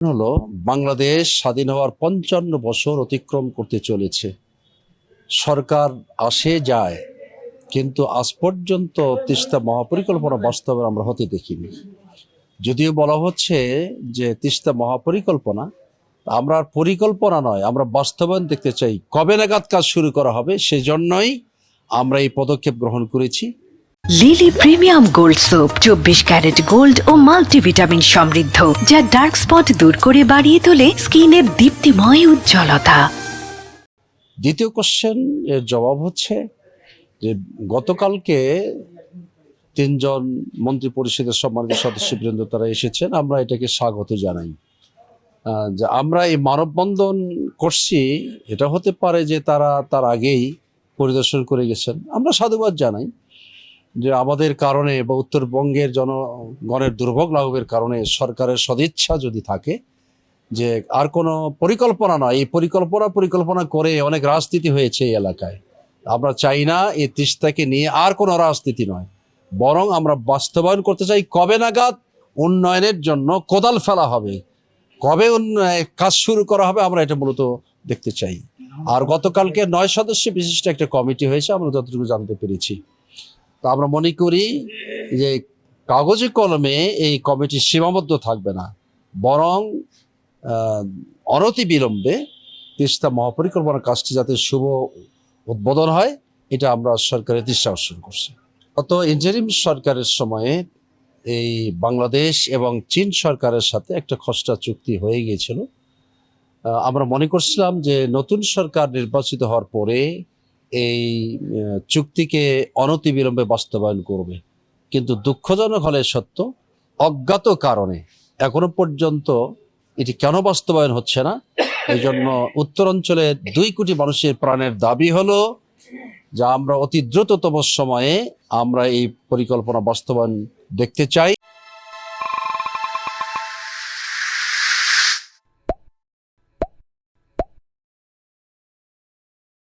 হলো বাংলাদেশ স্বাধীন হওয়ার 55 বছর অতিক্রম করতে চলেছে। সরকার আসে যায়, কিন্তু আজ পর্যন্ত তিস্তা মহাপরিকল্পনা বাস্তবায়ন আমরা হতে দেখিনি। যদিও বলা হচ্ছে যে তিস্তা মহাপরিকল্পনা, আমরা আর পরিকল্পনা নয়, আমরা বাস্তবায়ন দেখতে চাই। কবে নাগাদ কাজ শুরু করা হবে, সেজন্যই আমরা এই পদক্ষেপ গ্রহণ করেছি। Lily premium gold soap 24 carat gold ও মাল্টিভিটামিন সমৃদ্ধ, যা ডার্ক স্পট দূর করে বাড়িয়ে তোলে স্কিনের দীপ্তিময় উজ্জ্বলতা। দ্বিতীয় কোশ্চেন এর জবাব হচ্ছে যে গতকালকে 3জন মন্ত্রী পরিষদের সম্মানিত সদস্যবৃন্দ তারা এসেছেন, আমরা এটাকে স্বাগত জানাই। যে আমরা এই মানববন্ধন করছি, এটা হতে পারে যে তারা তার আগেই পরিদর্শন করে গেছেন। আমরা সাধুবাদ জানাই যে আমাদের কারণে বা উত্তরবঙ্গের জনগণের দুর্ভোগ লাঘবের কারণে সরকারের সদিচ্ছা যদি থাকে যে আর কোনো পরিকল্পনা নয়, এই পরিকল্পনা করে অনেক রাজনীতি হয়েছে এই এলাকায়। আমরা চাই না এই তিস্তাকে নিয়ে আর কোনো রাজনীতি নয়, বরং আমরা বাস্তবায়ন করতে চাই। কবে নাগাদ উন্নয়নের জন্য কোদাল ফেলা হবে, কবে কাজ শুরু করা হবে, আমরা এটা মূলত দেখতে চাই। আর গতকালকে 9 সদস্য বিশিষ্ট একটা কমিটি হয়েছে, আমরা যতটুকু জানতে পেরেছি। তো আমরা মনে করি যে কাগজে কলমে এই কমিটি সীমাবদ্ধ থাকবে না, বরং অনতিবিলম্বে তিস্তা মহাপরিকল্পনার কাজটি যাতে শুভ উদ্বোধন হয়, এটা আমরা সরকারের দৃষ্টি আকর্ষণ করছি। গত ইন্টারিম সরকারের সময়ে এই বাংলাদেশ এবং চীন সরকারের সাথে একটা খসড়া চুক্তি হয়ে গিয়েছিল। আমরা মনে করছিলাম যে নতুন সরকার নির্বাচিত হওয়ার পরে এই চুক্তিকে অনতিবিলম্বে বাস্তবায়ন করবে, কিন্তু দুঃখজনক হলে সত্য, অজ্ঞাত কারণে এখনো পর্যন্ত এটি কেন বাস্তবায়ন হচ্ছে না। এই জন্য উত্তরাঞ্চলের 2 কোটি মানুষের প্রাণের দাবি হলো যে আমরা অতি দ্রুততম সময়ে আমরা এই পরিকল্পনা বাস্তবায়ন দেখতে চাই।